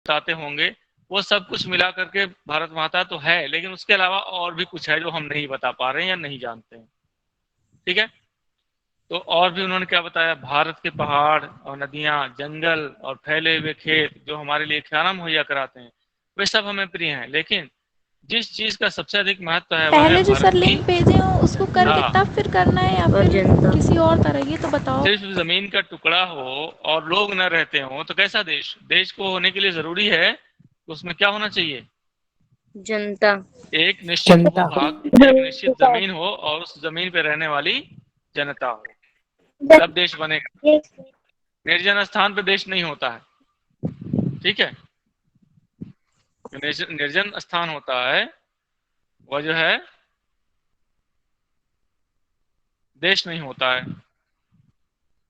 बताते होंगे, वो सब कुछ मिला करके भारत माता तो है, लेकिन उसके अलावा और भी कुछ है जो हम नहीं बता पा रहे हैं या नहीं जानते हैं। ठीक है। तो और भी उन्होंने क्या बताया, भारत के पहाड़ और नदियां, जंगल और फैले हुए खेत जो हमारे लिए खाना मुहैया कराते हैं, वे सब हमें प्रिय हैं, लेकिन जिस चीज का सबसे अधिक महत्व है वह है पहले जो भारत सर की लिंक भेजे हो उसको करके जनता। तब फिर करना है या और फिर जनता। किसी और तरह, ये तो बताओ। सिर्फ जमीन का टुकड़ा हो और लोग न रहते हो तो कैसा देश? देश को होने के लिए जरूरी है उसमें क्या होना चाहिए? जनता। एक निश्चित जनता। भूभाग, एक निश्चित जमीन हो और उस जमीन पे रहने वाली जनता हो, तब देश बनेगा। निर्जन स्थान पे देश नहीं होता है। ठीक है। निर्जन स्थान होता है वह जो है देश नहीं होता है। तो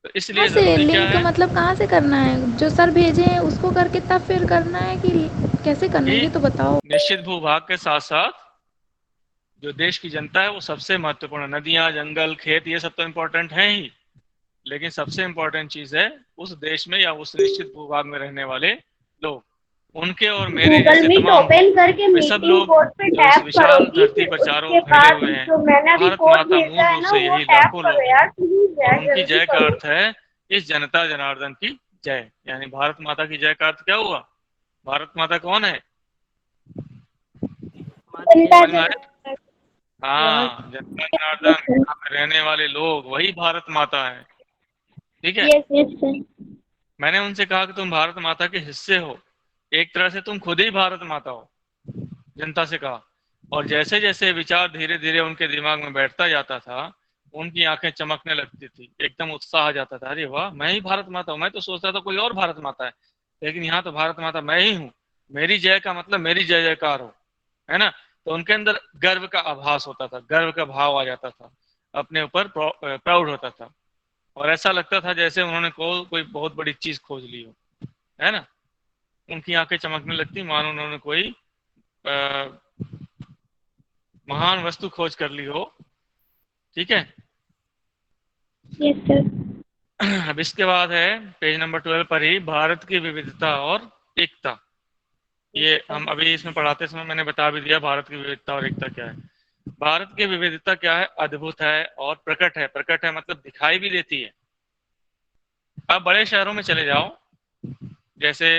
कहाँ इसलिए से जरूरी क्या लिंक, है मतलब कहाँ से करना है? जो सर भेजे हैं उसको करके तब फिर करना है कि कैसे करना है, कि ये तो बताओ। निश्चित भूभाग के साथ साथ जो देश की जनता है वो सबसे महत्वपूर्ण। नदियां, जंगल, खेत ये सब तो इम्पोर्टेंट है ही, लेकिन सबसे इम्पोर्टेंट चीज है उस देश में या उस निश्चित भूभाग में रहने वाले लोग, उनके और मेरे गूगल जैसे मीट तमाम लोग, ओपन करके वे सब मीटिंग लोग कोड पे जो इस टैप विशाल करोगी, धरती फिर पर चारों ओर उसके फैले बाद हुए हैं। जो मैंने अभी भारत कोड माता भेजा मूल है रूप ना से वो यही टैप लाखों करो लोग हैं, यार, प्लीज और यार उनकी जल्दी जय का करो। अर्थ है इस जनता जनार्दन की जय। यानी भारत माता की जय का अर्थ क्या हुआ? भारत माता कौन है? जनता समझ में आया? जनार्दन। हाँ, जनता जनार्दन, यहाँ पे रहने वाले लोग, वही भारत माता है। ठीक है। Yes yes sir. मैंने उनसे कहा कि तुम भारत माता के हिस्से हो, एक तरह से तुम खुद ही भारत माता हो, जनता से कहा। और जैसे जैसे विचार धीरे धीरे उनके दिमाग में बैठता जाता था, उनकी आंखें चमकने लगती थी, एकदम उत्साह आ जाता था, अरे वाह, मैं ही भारत माता हूँ, मैं तो सोचता था कोई और भारत माता है, लेकिन यहाँ तो भारत माता मैं ही हूँ। मेरी जय का मतलब मेरी जय जयकार हो, है ना? तो उनके अंदर गर्व का आभास होता था, गर्व का भाव आ जाता था, अपने ऊपर प्राउड होता था, और ऐसा लगता था जैसे उन्होंने कोई बहुत बड़ी चीज खोज ली हो, है ना? उनकी आंखें चमकने लगती मानो उन्होंने कोई अ, महान वस्तु खोज कर ली हो। ठीक है। Yes sir. अब इसके बाद है पेज नंबर 12 पर ही भारत की विविधता और एकता। ये हम अभी इसमें पढ़ाते समय मैंने बता भी दिया भारत की विविधता और एकता क्या है। भारत की विविधता क्या है? अद्भुत है और प्रकट है। प्रकट है मतलब दिखाई भी देती है। आप बड़े शहरों में चले जाओ, जैसे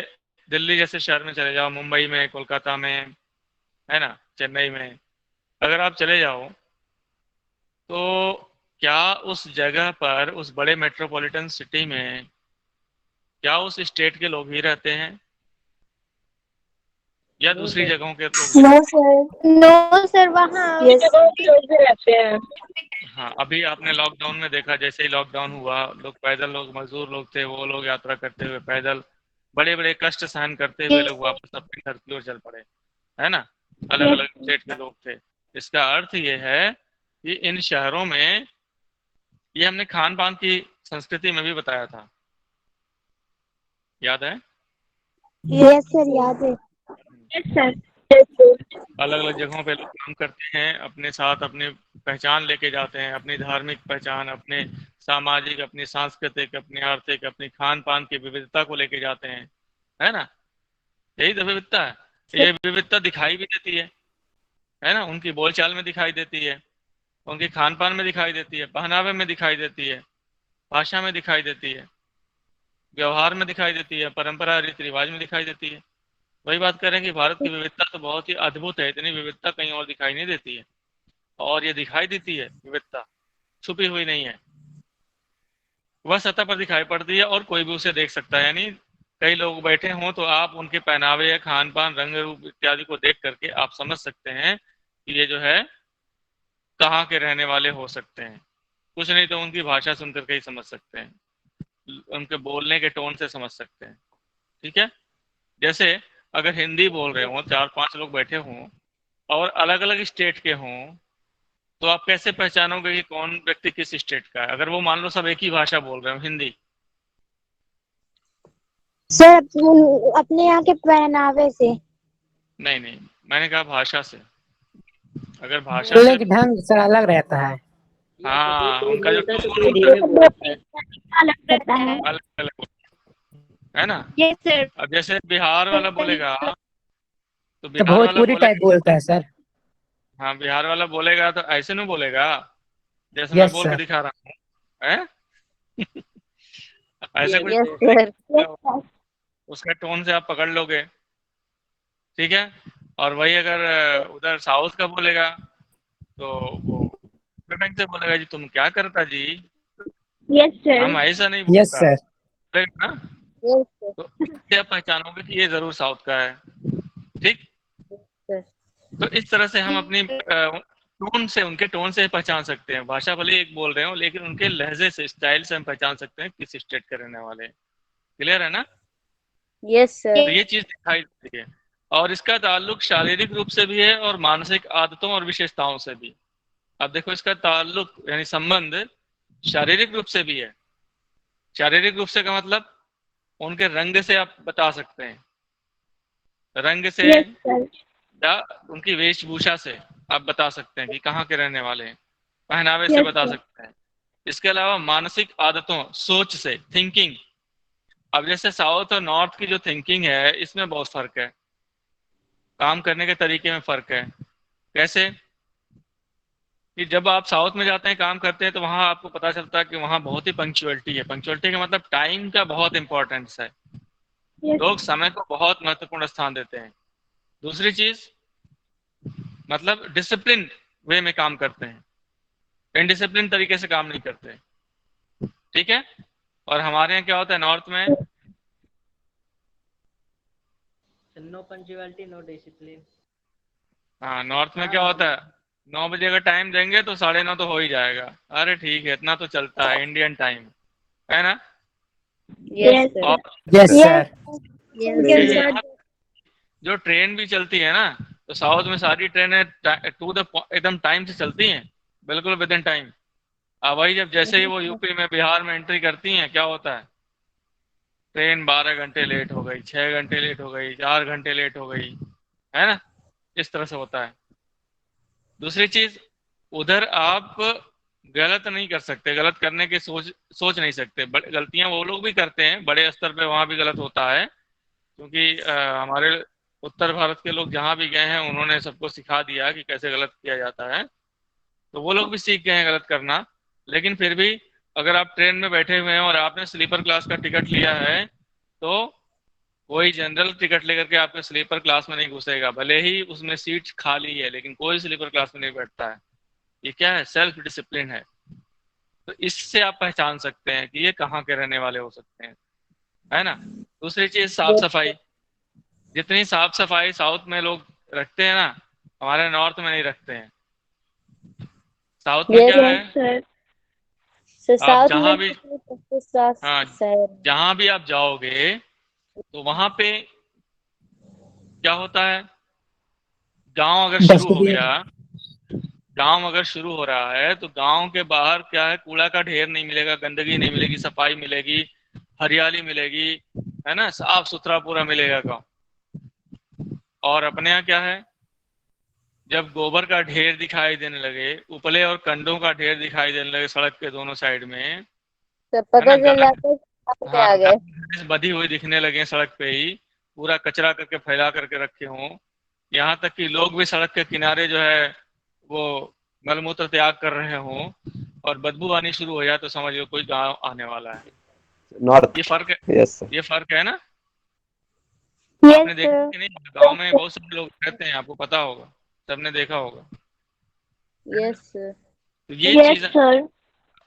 दिल्ली जैसे शहर में चले जाओ, मुंबई में, कोलकाता में, है ना, चेन्नई में, अगर आप चले जाओ तो क्या उस जगह पर, उस बड़े मेट्रोपॉलिटन सिटी में, क्या उस स्टेट के लोग ही रहते हैं या दूसरी जगहों के लोग भी नो रहते सर, नो सर, वहाँ यस जगहों के लोग भी रहते हैं। हैं? हाँ, अभी आपने लॉकडाउन में देखा, जैसे ही लॉकडाउन हुआ, लोग पैदल, लोग मजदूर लोग थे, वो लोग यात्रा करते हुए पैदल, बड़े बड़े कष्ट सहन करते हुए लोग वापस अपने घर की ओर चल पड़े, है ना? अलग अलग स्टेट के लोग थे। इसका अर्थ ये है कि इन शहरों में, ये हमने खान पान की संस्कृति में भी बताया था, याद है? यस सर, याद है। Yes sir. अलग अलग जगहों पे लोग काम करते हैं, अपने साथ अपनी पहचान लेके जाते हैं, अपनी धार्मिक पहचान, अपने सामाजिक, अपनी सांस्कृतिक, अपनी आर्थिक, अपनी खान पान की विविधता को लेके जाते हैं, है ना? यही तो विविधता है। ये विविधता दिखाई भी देती है ना? उनकी बोलचाल में दिखाई देती है, उनके खान पान में दिखाई देती है, पहनावे में दिखाई देती है, भाषा में दिखाई देती है, व्यवहार में दिखाई देती है, परंपरा रीति रिवाज में दिखाई देती है। वही बात कर रहे हैं कि भारत की विविधता तो बहुत ही अद्भुत है, इतनी विविधता कहीं और दिखाई नहीं देती है। और ये दिखाई देती है विविधता, छुपी हुई नहीं है, वह सतह पर दिखाई पड़ती है और कोई भी उसे देख सकता है। यानी कई लोग बैठे हों तो आप उनके पहनावे या खान पान, रंग रूप इत्यादि को देख करके आप समझ सकते हैं कि ये जो है कहाँ के रहने वाले हो सकते हैं। कुछ नहीं तो उनकी भाषा सुन करके ही समझ सकते हैं, उनके बोलने के टोन से समझ सकते हैं। ठीक है। जैसे अगर हिंदी बोल रहे हों, चार पांच लोग बैठे हों और अलग अलग स्टेट के हों, तो आप कैसे पहचानोगे कि कौन व्यक्ति किस स्टेट का है, अगर वो मान लो सब एक ही भाषा बोल रहे हो, हिंदी? सर अपने यहाँ के पहनावे से। नहीं नहीं, मैंने कहा भाषा से। अगर भाषा बोलने से, की ढंग सर अलग रहता है। हाँ, कोई उनका जो बोलता है तो टोन कोई होता है अलग रहता है। अलग अलग होता है। है ना। Yes sir. अब जैसे बिहार वाला बोलेगा तो तो बिहार वाला भोजपुरी टाइप बोलेगा, बोलता है सर। हाँ बिहार वाला बोलेगा तो ऐसे नहीं बोलेगा जैसे मैं यस बोल के सर। दिखा रहा हूँ, है। ऐसे कुछ यस बोलने सर। का उसका टोन से आप पकड़ लोगे, ठीक है। और वही अगर उधर साउथ का बोलेगा तो वो बेमेंट से बोलेगा जी तुम क्या करता जी, यस सर। हम ऐसा नहीं यस बोलता, सर। बोलेगा ना। Yes sir. तो इससे आप पहचानोगे कि ये जरूर साउथ का है, ठीक। तो इस तरह से हम अपनी टोन से, उनके टोन से पहचान सकते हैं। भाषा भले एक बोल रहे हो लेकिन उनके लहजे से, स्टाइल से हम पहचान सकते हैं किस स्टेट के रहने वाले हैं। क्लियर है ना। Yes sir. तो ये चीज दिखाई देती है। और इसका ताल्लुक शारीरिक रूप से भी है और मानसिक आदतों और विशेषताओं से भी। अब देखो इसका ताल्लुक यानी संबंध शारीरिक रूप से भी है। शारीरिक रूप से का मतलब उनके रंग से आप बता सकते हैं, रंग से यस सर। या उनकी वेशभूषा से आप बता सकते हैं कि कहाँ के रहने वाले हैं, पहनावे से यस बता सर। सकते हैं। इसके अलावा मानसिक आदतों, सोच से, थिंकिंग। अब जैसे साउथ और नॉर्थ की जो थिंकिंग है इसमें बहुत फर्क है, काम करने के तरीके में फर्क है। कैसे कि जब आप साउथ में जाते हैं काम करते हैं तो वहां आपको पता चलता है कि वहां बहुत ही पंक्चुअलिटी है। पंक्चुअलिटी का मतलब टाइम का बहुत इंपॉर्टेंस है, यस लोग समय को बहुत महत्वपूर्ण स्थान देते हैं। दूसरी चीज मतलब डिसिप्लिन वे में काम करते हैं, इनडिसिप्लिन तरीके से काम नहीं करते, ठीक है। और हमारे यहाँ क्या होता है नॉर्थ में, नो पंक्चुअलिटी नो डिसिप्लिन। हाँ नॉर्थ में क्या होता है 9 बजे का टाइम देंगे तो 9:30 तो हो ही जाएगा। अरे ठीक है इतना तो चलता है इंडियन टाइम, है ना। Yes sir. और यस सर। यस ये सर। यहाँ जो ट्रेन भी चलती है ना तो साउथ में सारी ट्रेनें टू द एकदम टाइम से चलती हैं, बिल्कुल विद इन टाइम। अब वही जब जैसे ही वो यूपी में बिहार में एंट्री करती हैं क्या होता है, ट्रेन 12 घंटे लेट हो गई, 6 घंटे लेट हो गई, 4 घंटे लेट हो गई, है ना। इस तरह से होता है। दूसरी चीज उधर आप गलत नहीं कर सकते, गलत करने की सोच सोच नहीं सकते। बड़े गलतियां वो लोग भी करते हैं बड़े स्तर पे, वहां भी गलत होता है क्योंकि हमारे उत्तर भारत के लोग जहाँ भी गए हैं उन्होंने सबको सिखा दिया कि कैसे गलत किया जाता है, तो वो लोग भी सीख गए हैं गलत करना। लेकिन फिर भी अगर आप ट्रेन में बैठे हुए हैं और आपने स्लीपर क्लास का टिकट लिया है तो कोई जनरल टिकट लेकर के आपके स्लीपर क्लास में नहीं घुसेगा, भले ही उसमें सीट खाली है लेकिन कोई स्लीपर क्लास में नहीं बैठता है। ये क्या है, सेल्फ डिसिप्लिन है। तो इससे आप पहचान सकते हैं कि ये कहाँ के रहने वाले हो सकते हैं, है ना। दूसरी चीज साफ सफाई, जितनी साफ सफाई साउथ में लोग रखते हैं ना हमारे नॉर्थ में नहीं रखते हैं। साउथ में क्या है, यस सर। आप साउथ में जहां भी, सबसे साफ हाँ शहर। जहां भी आप जाओगे तो वहां पे क्या होता है, गांव अगर शुरू हो डस्टबिन। गया, गांव अगर शुरू हो रहा है तो गांव के बाहर क्या है, कूड़ा का ढेर नहीं मिलेगा, गंदगी नहीं मिलेगी, सफाई मिलेगी, हरियाली मिलेगी, है ना, साफ सुथरा पूरा मिलेगा गांव। और अपने यहाँ क्या है, जब गोबर का ढेर दिखाई देने लगे, उपले और कंडों का ढेर दिखाई देने लगे सड़क के दोनों साइड में, तो है ना, पता चल गाय, जाता है कि हाँ आ गए। गाय बधी हुई दिखने लगे सड़क पे ही, पूरा कचरा करके फैला करके रखे हों। यहाँ तक कि लोग भी सड़क के किनारे जो है वो मलमूत्र त्याग कर रहे हों और बदबू आनी शुरू हो जाए तो समझ लो कोई गांव आने वाला है। नॉर्थ। ये फर्क है, यस सर। ये फर्क है ना। यस आपने देखा सर। कि नहीं, गांव में बहुत सारे लोग रहते हैं, आपको पता होगा, सबने देखा होगा। Yes sir. तो ये चीज,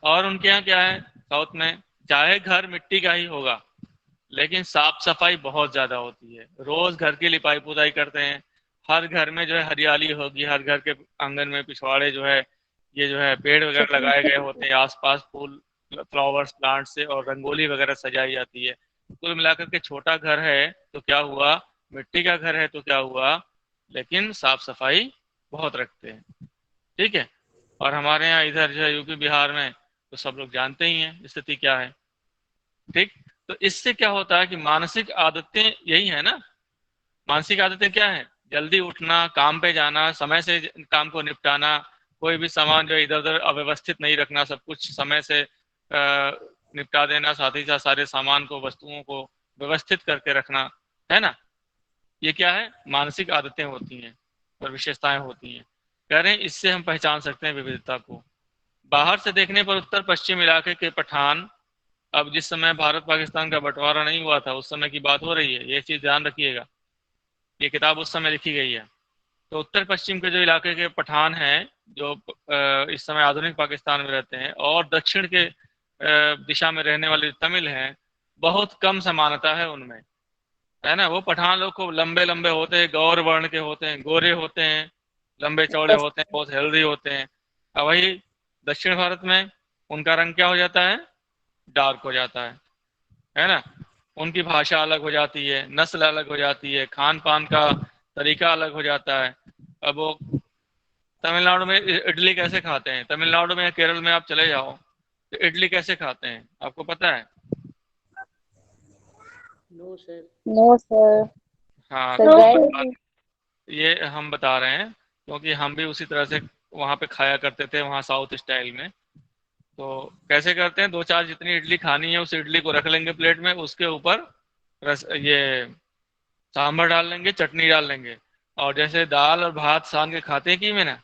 और उनके यहाँ क्या है साउथ में, चाहे घर मिट्टी का ही होगा लेकिन साफ सफाई बहुत ज्यादा होती है, रोज घर की लिपाई पुताई करते हैं, हर घर में जो है हरियाली होगी, हर घर के आंगन में पिछवाड़े जो है ये जो है पेड़ वगैरह लगाए गए होते हैं, आसपास फूल फ्लावर्स प्लांट से, और रंगोली वगैरह सजाई जाती है। कुल मिलाकर के छोटा घर है तो क्या हुआ, मिट्टी का घर है तो क्या हुआ, लेकिन साफ सफाई बहुत रखते हैं, ठीक है। और हमारे यहाँ इधर जो है यूपी बिहार में तो सब लोग जानते ही हैं स्थिति क्या है, ठीक। तो इससे क्या होता है कि मानसिक आदतें यही है ना, मानसिक आदतें क्या है, जल्दी उठना, काम पे जाना, समय से काम को निपटाना, कोई भी सामान जो इधर उधर अव्यवस्थित नहीं रखना, सब कुछ समय से निपटा देना, साथ ही साथ सारे सामान को, वस्तुओं को व्यवस्थित करके रखना, है ना, ये क्या है, मानसिक आदतें होती हैं और विशेषताएं होती हैं। कह रहे हैं इससे हम पहचान सकते हैं विविधता को। बाहर से देखने पर उत्तर पश्चिम इलाके के पठान, अब जिस समय भारत पाकिस्तान का बंटवारा नहीं हुआ था उस समय की बात हो रही है, ये चीज ध्यान रखिएगा, ये किताब उस समय लिखी गई है। तो उत्तर पश्चिम के जो इलाके के पठान हैं जो इस समय आधुनिक पाकिस्तान में रहते हैं, और दक्षिण के दिशा में रहने वाले तमिल हैं, बहुत कम समानता है उनमें, है ना। वो पठान लोग को लंबे लंबे होते हैं, गौर वर्ण के होते हैं, गोरे होते हैं, लंबे चौड़े होते हैं, बहुत हेल्दी होते हैं। अब वही दक्षिण भारत में उनका रंग क्या हो जाता है, डार्क हो जाता है ना। उनकी भाषा अलग हो जाती है, नस्ल अलग हो जाती है, खान पान का तरीका अलग हो जाता है। अब वो तमिलनाडु में इडली कैसे खाते हैं, तमिलनाडु में केरल में आप चले जाओ तो इडली कैसे खाते हैं आपको पता है? No sir. No sir. हाँ सर तो राइट। ये हम बता रहे हैं क्योंकि हम भी उसी तरह से वहाँ पे खाया करते थे, वहाँ साउथ स्टाइल में। तो कैसे करते हैं, दो चार जितनी इडली खानी है उस इडली को रख लेंगे प्लेट में, उसके ऊपर ये सांभर डाल लेंगे, चटनी डाल लेंगे, और जैसे दाल और भात सान के खाते हैं कि में ना,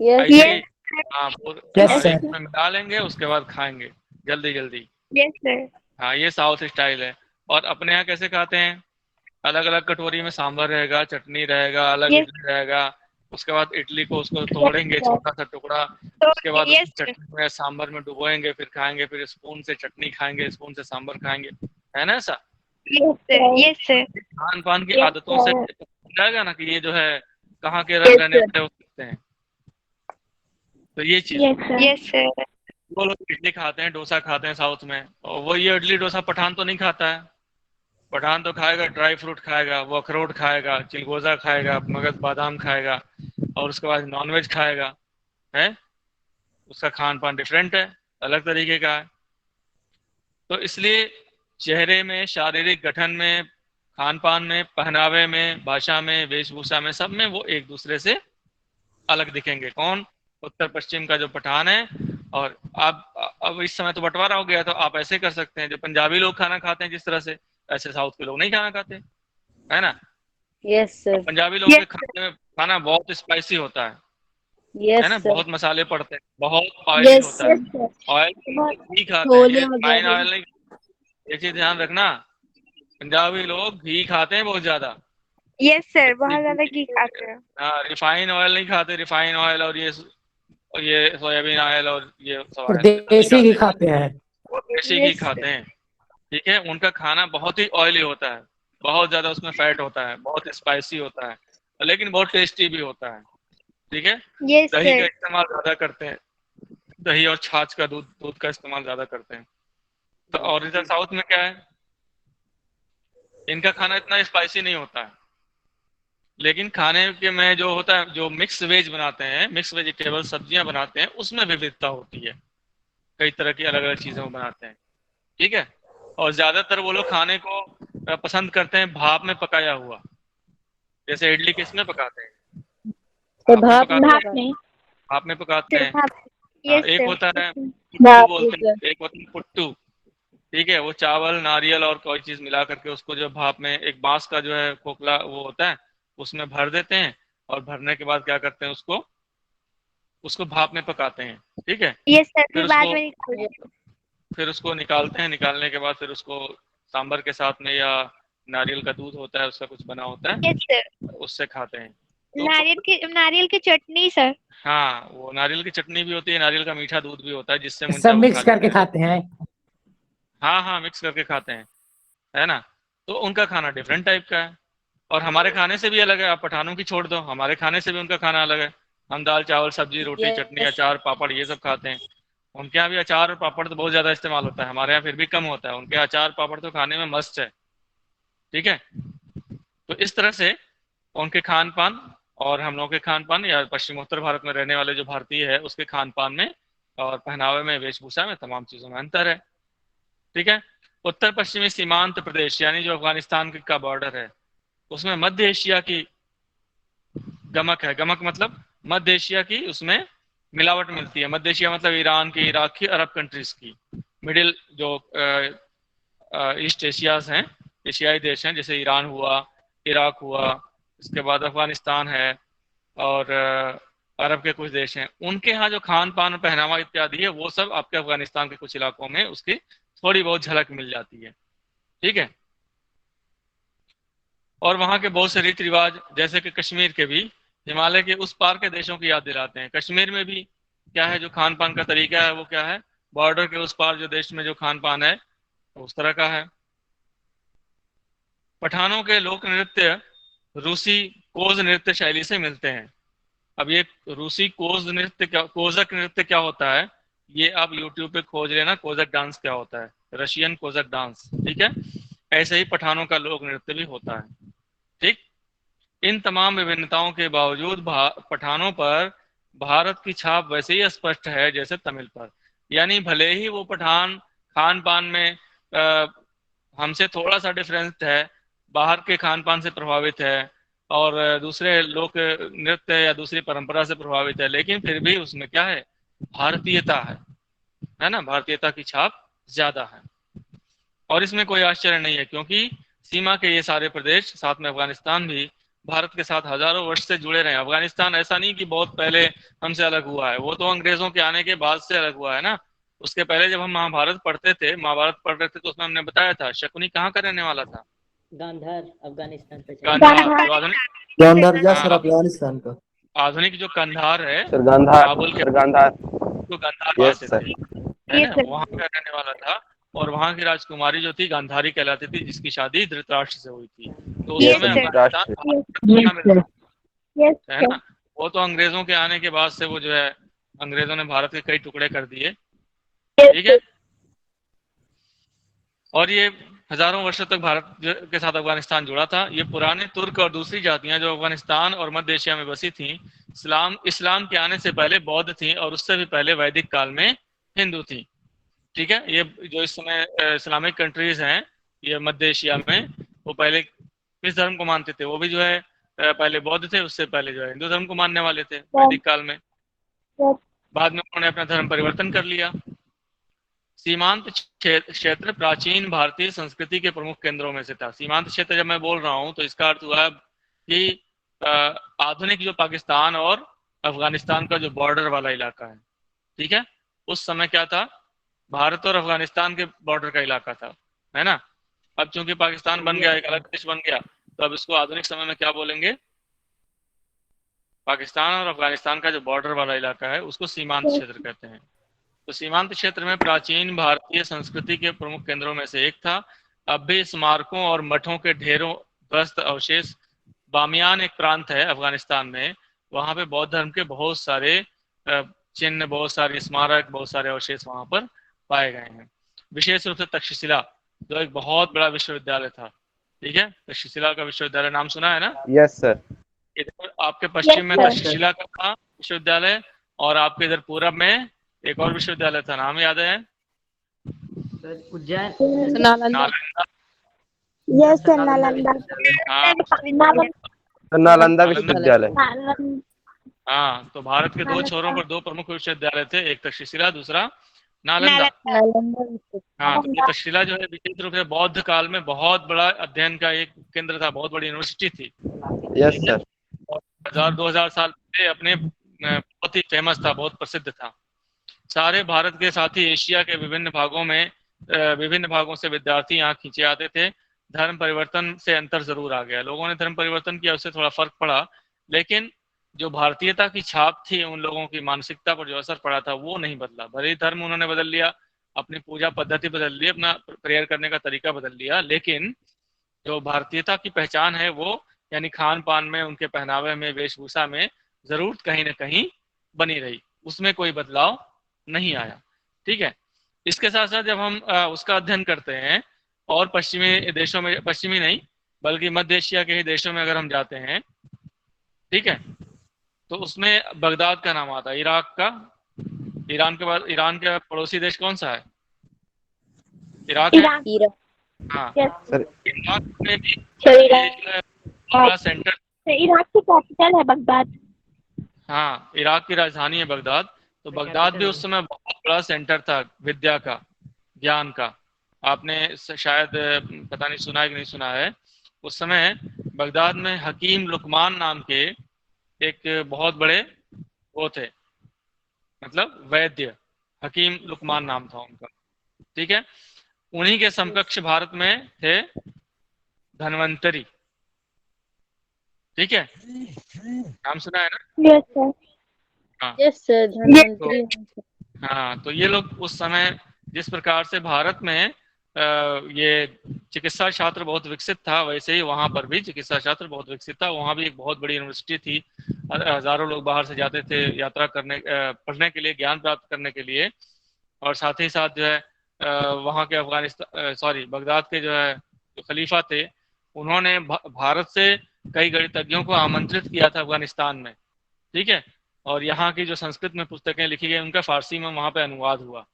यस ऐसे ही सर। हाँ यस एक सर। में मिला लेंगे, उसके बाद खाएंगे जल्दी जल्दी। Yes sir. हाँ ये साउथ स्टाइल है। और अपने यहाँ कैसे खाते हैं, अलग अलग कटोरी में सांभर रहेगा, चटनी रहेगा, अलग यस इडली रहेगा, उसके बाद इडली को उसको तोड़ेंगे सर। छोटा सा टुकड़ा, तो उसके बाद यस उसको सर। चटनी में सांभर में डुबोएंगे, फिर खाएंगे, फिर स्पून से चटनी खाएंगे, स्पून से सांभर खाएंगे, है ना ऐसा। Yes sir. Yes sir. Khan पान की यस आदतों से सर। पता जाएगा ना कि ये जो है कहाँ के रंग रहने वाले हो सकते हैं। तो ये चीज, यस सर। Yes sir. वो लोग इडली खाते हैं, डोसा खाते हैं साउथ में, और वो ये इडली डोसा पठान तो नहीं खाता है। पठान तो खाएगा ड्राई फ्रूट खाएगा, वो अखरोट खाएगा, चिलगोजा खाएगा, मगज बादाम खाएगा, और उसके बाद नॉनवेज खाएगा, है। उसका खान पान डिफरेंट है, अलग तरीके का है। तो इसलिए चेहरे में, शारीरिक गठन में, खान पान में, पहनावे में, भाषा में, वेशभूषा में, सब में वो एक दूसरे से अलग दिखेंगे। कौन, उत्तर पश्चिम का जो पठान है। और आप अब इस समय तो बंटवारा हो गया, तो आप ऐसे कर सकते हैं, जो पंजाबी लोग खाना खाते हैं जिस तरह से, ऐसे साउथ के लोग नहीं खाना खाते, है ना। Yes sir. पंजाबी लोगों के खाने में खाना बहुत स्पाइसी होता है यस ना, सर। बहुत मसाले पड़ते हैं, बहुत ऑयली यस होता है। सर। ऑयल घी खाते हैं, छोले ये रिफाइन वगैरह। ऑयल नहीं, ये चीज ध्यान रखना। पंजाबी लोग घी खाते हैं बहुत ज्यादा। यस सर, बहुत ज्यादा घी खाते हैं। हाँ रिफाइन ऑयल नहीं खाते, रिफाइन ऑयल और ये सोयाबीन ऑयल और ये सब और ऑयल ये सब नहीं देसी घी खाते, खाते हैं। वो देसी घी यस खाते हैं। ठीक है, उनका खाना बहुत ही ऑयली होता है, बहुत ज्यादा उसमें फैट होता है, बहुत स्पाइसी होता है, लेकिन बहुत टेस्टी भी होता है। ठीक है, यस दही का सर। इस्तेमाल ज्यादा करते हैं, दही और छाछ का, दूध दूध का इस्तेमाल ज्यादा करते हैं। तो और इधर साउथ में क्या है, इनका खाना इतना स्पाइसी नहीं होता है, लेकिन खाने के में जो होता है, जो मिक्स वेज बनाते हैं, मिक्स वेजिटेबल सब्जियां बनाते हैं, उसमें विविधता होती है, कई तरह की अलग अलग चीजें वो बनाते हैं। ठीक है, और ज्यादातर वो लोग खाने को पसंद करते हैं भाप में पकाया हुआ, जैसे इडली किसमें पकाते हैं, तो भाप में भाप पकाते हैं, में। भाप में पकाते हैं। हाँ, यस एक सर। होता है पुट्टू भाप बोलते हैं, एक होता है पुट्टू। ठीक है, वो चावल, नारियल और कोई चीज मिला करके उसको जो भाप में, एक बांस का जो है खोखला वो होता है, उसमें भर देते हैं, और भरने के बाद क्या करते हैं, उसको उसको भाप में पकाते हैं। ठीक है, यस सर, फिर फिर बाद उसको में निकाल। फिर उसको निकालते हैं, निकालने के बाद फिर उसको सांभर के साथ में, या नारियल का दूध होता है उसका कुछ बना होता है, यस सर। उससे खाते हैं। तो नारियल की चटनी सर। हाँ, वो नारियल की चटनी भी होती है, नारियल का मीठा दूध भी होता है, जिससे मन सब चाहे वो खा मिक्स लेते करके हैं। खाते हैं। हाँ हाँ, मिक्स करके खाते हैं, है ना। तो उनका खाना डिफरेंट टाइप का है, और हमारे खाने से भी अलग है। आप पठानों की छोड़ दो, हमारे खाने से भी उनका खाना अलग है। हम दाल चावल सब्जी रोटी चटनी यस। अचार पापड़ ये सब खाते हैं। उनके यहाँ भी अचार और पापड़ तो बहुत ज्यादा इस्तेमाल होता है, हमारे यहाँ फिर भी कम होता है। उनके अचार पापड़ तो खाने में मस्त है। ठीक है, तो इस तरह से उनके खान पान और हम लोगों के खान पान, या पश्चिमोत्तर भारत में रहने वाले जो भारतीय है उसके खान पान में और पहनावे में, वेशभूषा में, तमाम चीजों में अंतर है। ठीक है, उत्तर पश्चिमी सीमांत प्रदेश यानी जो अफगानिस्तान का बॉर्डर है, उसमें मध्य एशिया की गमक है। गमक मतलब मध्य एशिया की, उसमें मिलावट मिलती है। मध्य एशिया मतलब ईरान की, इराक की, अरब कंट्रीज की, मिडिल जो ईस्ट एशियाज हैं, एशियाई देश हैं, जैसे ईरान हुआ, इराक हुआ, इसके बाद अफगानिस्तान है, और अरब के कुछ देश हैं, उनके यहाँ जो खान पान पहनावा इत्यादि है वो सब आपके अफगानिस्तान के कुछ इलाकों में उसकी थोड़ी बहुत झलक मिल जाती है। ठीक है। और वहाँ के बहुत से रीति रिवाज, जैसे कि कश्मीर के भी हिमालय के उस पार के देशों की याद दिलाते हैं। कश्मीर में भी क्या है, जो खान पान का तरीका है वो क्या है, बॉर्डर के उस पार जो देश में जो खान पान है उस तरह का है। पठानों के लोक नृत्य रूसी कोज नृत्य शैली से मिलते हैं। अब ये रूसी कोज नृत्य क्या, कोजक नृत्य क्या होता है, ये आप यूट्यूब पे खोज लेना, कोजक डांस क्या होता है, रशियन कोजक डांस। ठीक है। ऐसे ही पठानों का लोक नृत्य भी होता है। ठीक। इन तमाम विभिन्नताओं के बावजूद पठानों पर भारत की छाप वैसे ही स्पष्ट है जैसे तमिल पर। यानी भले ही वो पठान खान पान में हमसे थोड़ा सा डिफरेंस है, बाहर के खान पान से प्रभावित है और दूसरे लोक नृत्य या दूसरी परंपरा से प्रभावित है, लेकिन फिर भी उसमें क्या है, भारतीयता है ना, भारतीयता की छाप ज्यादा है। और इसमें कोई आश्चर्य नहीं है, क्योंकि सीमा के ये सारे प्रदेश, साथ में अफगानिस्तान भी भारत के साथ हजारों वर्ष से जुड़े रहे। अफगानिस्तान ऐसा नहीं कि बहुत पहले हमसे अलग हुआ है, वो तो अंग्रेजों के आने के बाद से अलग हुआ है ना। उसके पहले जब हम महाभारत पढ़ते थे, महाभारत पढ़ रहे थे, तो उसमें हमने बताया था शकुनी कहाँ का रहने वाला था, गांधार, अफगानिस्तान पे गांधार। जो आधुनिक गांधार सर अफगानिस्तान का, आधुनिक जो कंधार है, सर गांधार, काबुल के सर गांधार, जो गांधार यस कहते सर, थे, है ना, वहां का रहने वाला था। और वहां की राजकुमारी जो थी गांधारी कहलाती थी, जिसकी शादी धृतराष्ट्र से हुई थी। तो उस यस समय सर, अफगानिस्तान राष्ट्र, है ना। वो तो अंग्रेजों के आने के बाद से वो जो है, अंग्रेजों ने भारत के कई टुकड़े कर दिए। ठीक है। और ये हजारों वर्षों तक भारत के साथ अफगानिस्तान जुड़ा था। ये पुराने तुर्क और दूसरी जातियां जो अफगानिस्तान और मध्य एशिया में बसी थीं, इस्लाम के आने से पहले बौद्ध थीं और उससे भी पहले वैदिक काल में हिंदू थीं। ठीक है। ये जो इस समय इस्लामिक कंट्रीज हैं ये मध्य एशिया में, वो पहले किस धर्म को मानते थे, वो भी जो है पहले बौद्ध थे, उससे पहले जो है हिंदू धर्म को मानने वाले थे वैदिक काल में। बाद में उन्होंने अपना धर्म परिवर्तन कर लिया। सीमांत क्षेत्र प्राचीन भारतीय संस्कृति के प्रमुख केंद्रों में से था। सीमांत क्षेत्र जब मैं बोल रहा हूं तो इसका अर्थ हुआ कि आधुनिक जो पाकिस्तान और अफगानिस्तान का जो बॉर्डर वाला इलाका है, ठीक है, उस समय क्या था, भारत और अफगानिस्तान के बॉर्डर का इलाका था, है ना। अब चूंकि पाकिस्तान बन गया, एक अलग देश बन गया, तो अब इसको आधुनिक समय में क्या बोलेंगे, पाकिस्तान और अफगानिस्तान का जो बॉर्डर वाला इलाका है उसको सीमांत क्षेत्र कहते हैं। तो सीमांत क्षेत्र में प्राचीन भारतीय संस्कृति के प्रमुख केंद्रों में से एक था। अब भी स्मारकों और मठों के ढेरों ध्वस्त अवशेष, बामियान एक प्रांत है अफगानिस्तान में, वहां पे बौद्ध धर्म के बहुत सारे चिन्ह, बहुत सारे स्मारक, बहुत सारे अवशेष वहां पर पाए गए हैं। विशेष रूप से तक्षशिला जो एक बहुत बड़ा विश्वविद्यालय था, ठीक है, तक्षशिला का विश्वविद्यालय नाम सुना है ना? Yes sir. इधर आपके पश्चिम में तक्षशिला का था विश्वविद्यालय, और आपके इधर पूरब में एक और विश्वविद्यालय था, नाम याद है? उज्जैन, नालंदा। Yes sir, Nalanda. हाँ, नालंदा विश्वविद्यालय। हाँ, तो भारत के दो छोरों पर दो प्रमुख विश्वविद्यालय थे, एक तक्षशिला, दूसरा नालंदा। हाँ, तो ये तक्षशिला जो है विशेष रूप से बौद्ध काल में बहुत बड़ा अध्ययन का एक केंद्र था, बहुत बड़ी यूनिवर्सिटी थी। Yes sir. 2000 साल पहले अपने बहुत ही फेमस था, बहुत प्रसिद्ध था। सारे भारत के साथ ही एशिया के विभिन्न भागों से विद्यार्थी यहाँ खींचे आते थे। धर्म परिवर्तन से अंतर जरूर आ गया, लोगों ने धर्म परिवर्तन किया, उससे थोड़ा फर्क पड़ा, लेकिन जो भारतीयता की छाप थी, उन लोगों की मानसिकता पर जो असर पड़ा था वो नहीं बदला। भले ही धर्म उन्होंने बदल लिया, अपनी पूजा पद्धति बदल ली, अपना प्रेयर करने का तरीका बदल लिया, लेकिन जो भारतीयता की पहचान है वो, यानी खान पान में, उनके पहनावे में, वेशभूषा में जरूर कहीं ना कहीं बनी रही, उसमें कोई बदलाव नहीं आया। ठीक है। इसके साथ साथ जब हम उसका अध्ययन करते हैं और पश्चिमी देशों में, पश्चिमी नहीं बल्कि मध्य एशिया के ही देशों में अगर हम जाते हैं, ठीक है, तो उसमें बगदाद का नाम आता है, इराक का। ईरान के बाद ईरान के पड़ोसी देश कौन सा है? इराक है। हाँ, इराक में भी बड़ा सेंटर, इराक की कैपिटल है बगदाद। हाँ, इराक की राजधानी है बगदाद। तो बगदाद भी उस समय बहुत बड़ा सेंटर था विद्या का, ज्ञान का, आपने शायद पता नहीं सुना है कि नहीं सुना है, उस समय बगदाद में हकीम लुकमान नाम के एक बहुत बड़े वो थे, मतलब वैद्य, हकीम लुकमान नाम था उनका, ठीक है। उन्हीं के समकक्ष भारत में थे धन्वंतरी, ठीक है, नाम सुना है ना? Yes sir. हाँ यस सर, तो धन्वंतरी। हाँ, तो ये लोग उस समय जिस प्रकार से भारत में ये चिकित्सा शास्त्र बहुत विकसित था, वैसे ही वहां पर भी चिकित्सा शास्त्र बहुत विकसित था। वहां भी एक बहुत बड़ी यूनिवर्सिटी थी, हजारों लोग बाहर से जाते थे यात्रा करने, पढ़ने के लिए, ज्ञान प्राप्त करने के लिए। और साथ ही साथ जो है वहाँ के अफगानिस्तान, सॉरी, बगदाद के जो है जो खलीफा थे, उन्होंने भारत से कई गणितज्ञों को आमंत्रित किया था अफगानिस्तान में, ठीक है। और यहाँ की जो संस्कृत में पुस्तकें लिखी गई, उनका फारसी में वहाँ पे अनुवाद हुआ,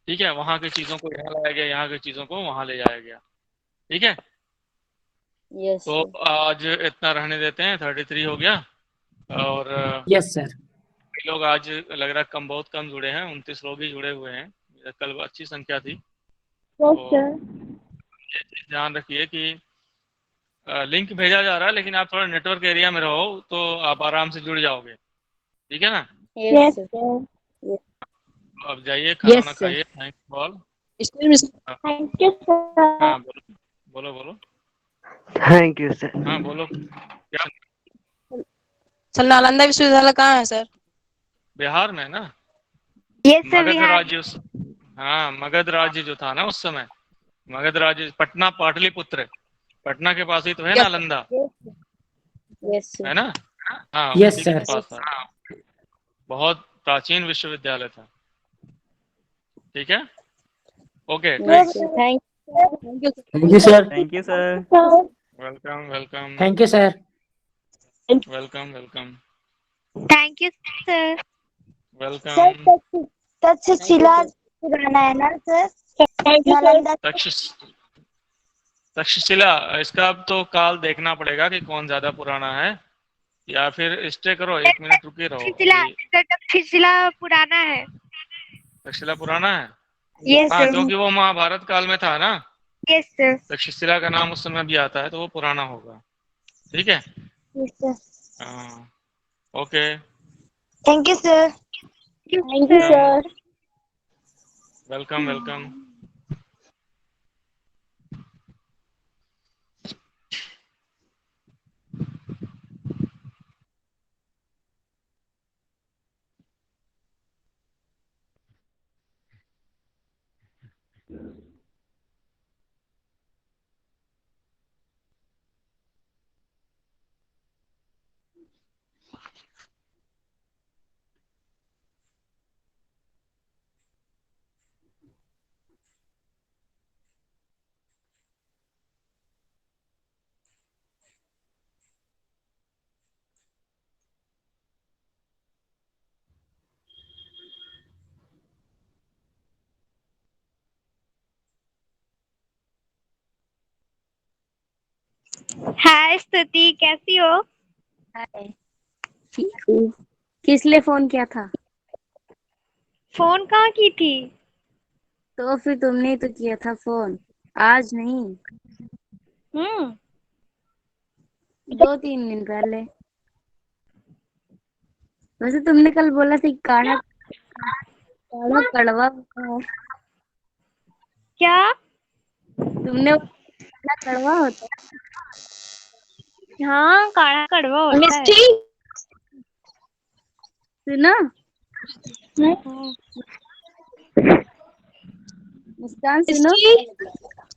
ठीक है। वहाँ की चीजों को यहाँ लाया गया, यहाँ की चीजों को वहाँ ले जाया गया, ठीक है। यस तो सर। आज इतना रहने देते हैं, 33 हो गया। और यस सर। लोग आज लग रहा है कम, बहुत कम जुड़े हैं, 29 लोग ही जुड़े हुए हैं, कल अच्छी संख्या थी। यस तो सर। ये चीज ध्यान रखिए कि लिंक भेजा जा रहा है, लेकिन आप थोड़ा नेटवर्क एरिया में रहो तो आप आराम से जुड़ जाओगे, ठीक है ना। Yes yes sir. सर। तो अब जाइए, खाना वाना यस सर। खाइए। Thank you all. Thank you sir. हाँ बोलो बोलो बोलो। Thank you sir. हाँ बोलो क्या। सर नालंदा विश्वविद्यालय कहाँ है सर? बिहार में ना, यस सर, मगध बिहार। राज्य हाँ, मगध राज्य जो था ना उस समय, मगध राज्य, पटना, पाटलिपुत्र, पटना के पास ही तो है यस नालंदा, यस सर। है ना। हाँ, यस उसी के सर। पास था। बहुत प्राचीन विश्वविद्यालय था, ठीक है। Okay, yes thanks. Sir, thank thank you sir. Thank you sir. Thank you sir. Sir. Welcome welcome thank you sir. Welcome welcome thank you sir. Sir welcome. Takshashila पुराना है ना सर? नालंदा। तक्षशिला, इसका अब तो काल देखना पड़ेगा कि कौन ज्यादा पुराना है, या फिर स्टे करो, 1 मिनट रुके रहो तक्षशिला अभी। सर, तक्षशिला पुराना है। तक्षशिला पुराना है, यस हाँ, सर। क्योंकि वो महाभारत काल में था ना। Yes sir. तक्षशिला का नाम उस समय भी आता है, तो वो पुराना होगा, ठीक है। Yes sir. हाँ, okay. Thank you sir. Thank you sir. Welcome welcome. Hi Stuti, कैसी हो? हाय, ठीक हूँ। किस लिए फोन किया था? फोन कहाँ की थी? तो फिर तुमने ही तो किया था फोन, आज नहीं, हम्म। 2-3 दिन पहले। वैसे तुमने कल बोला था कि काढ़ा काढ़ा कड़वा होता है। क्या? तुमने बोला काढ़ा कड़वा होता हाँ, काढ़ा कड़वा होता है। है सुनो। हम्म। मुस्कान सुनो।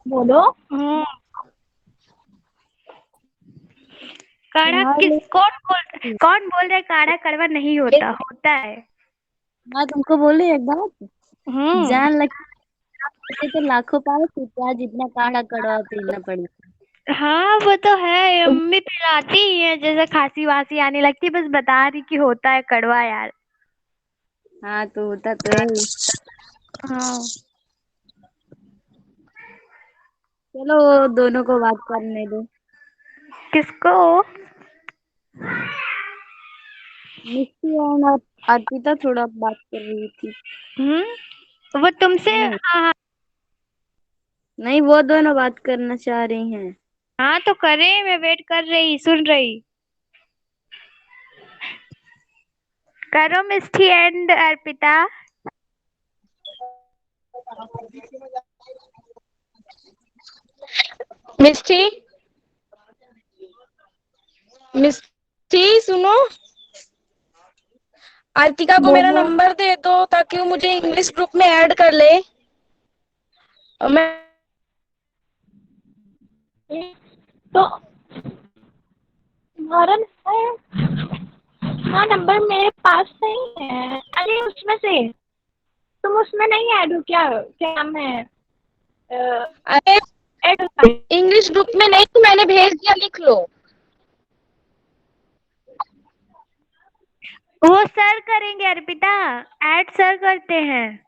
बोलो। काढ़ा कौन बोल रहा है काढ़ा कड़वा नहीं होता? होता है। मैं तुमको बोले एक बात, हम्म। जान लगे तो लाखों पाए तो जितना काढ़ा कड़वा पीना पड़ेगा। हाँ वो तो है, मम्मी पिलाती ही है, जैसे खांसी वासी आने लगती, बस बता रही कि होता है कड़वा यार। हाँ तो होता तो है ही। हाँ। चलो दोनों को बात करने दो। किसको? मिस्टी और अर्पिता थोड़ा बात कर रही थी। वो तुमसे? नहीं, हाँ हाँ। नहीं, वो दोनों बात करना चाह रही हैं। हाँ तो करे, मैं वेट कर रही, सुन रही। करो मिष्टी एंड अर्पिता। मिस्टी, मिस्टी सुनो, आर्तिका को मेरा बोलो। नंबर दे दो ताकि वो मुझे इंग्लिश ग्रुप में ऐड कर ले। और मैं तो तुम्हारा नंबर, हाँ नंबर मेरे पास नहीं है। अरे उसमें से तुम उसमें नहीं ऐड हो क्या? क्या नाम है? अरे ऐड होता है। इंग्लिश ग्रुप में नहीं, मैंने भेज दिया, लिख लो। वो सर करेंगे अर्पिता, ऐड सर करते हैं।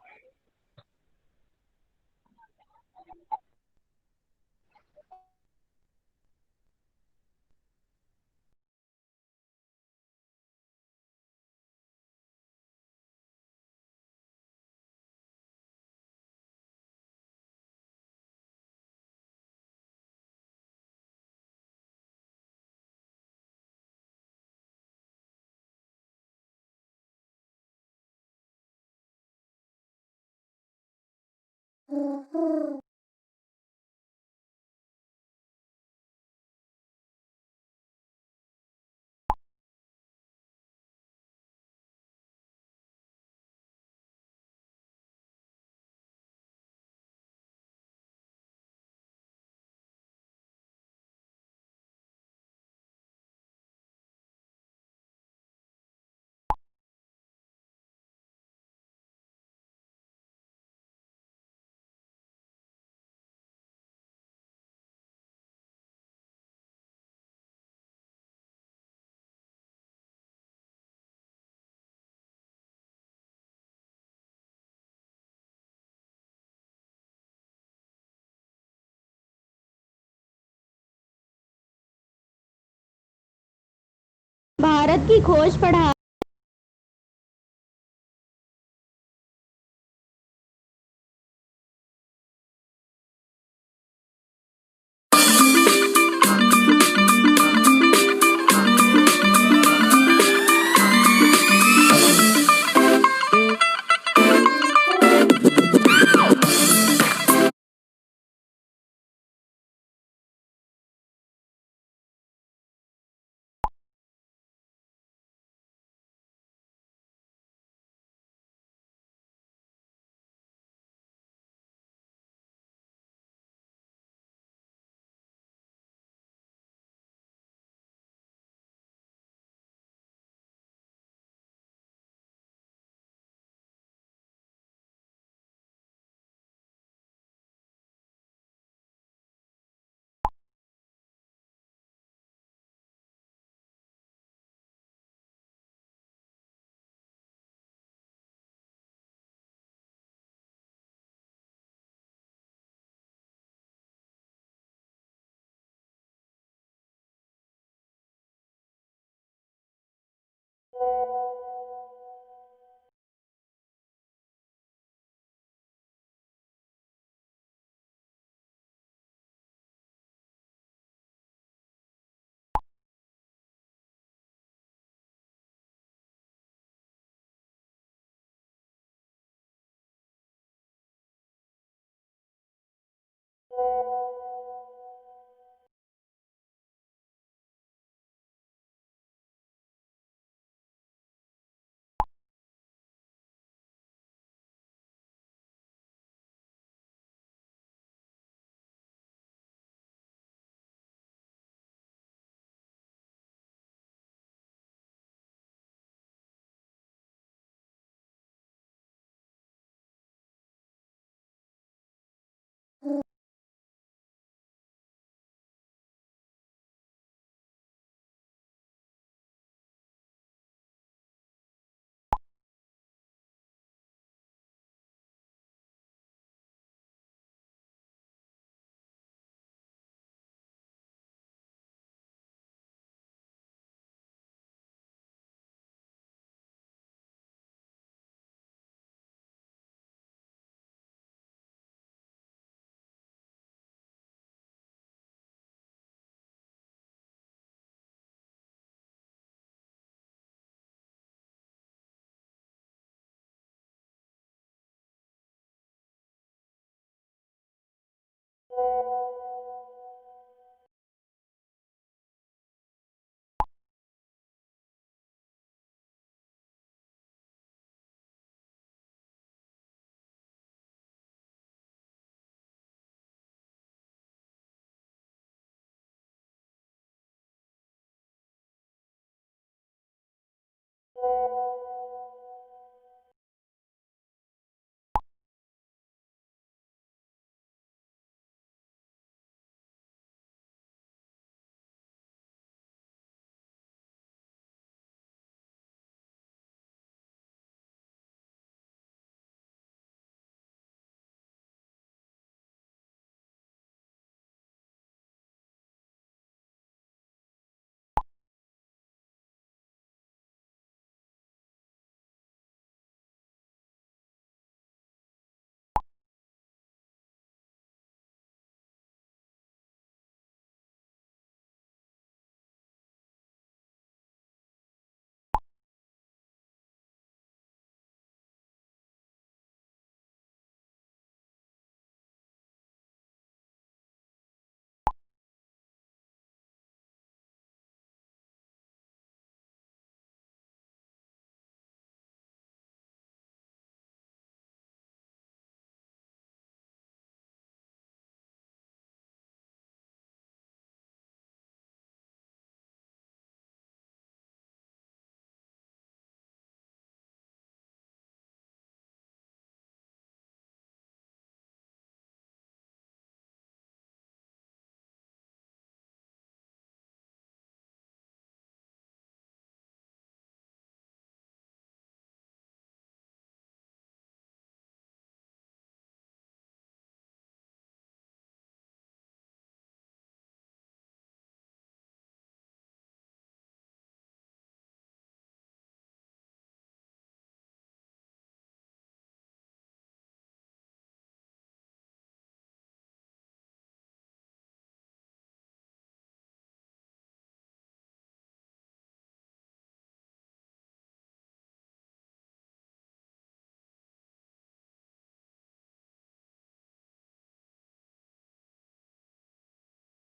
भारत की खोज पढ़ा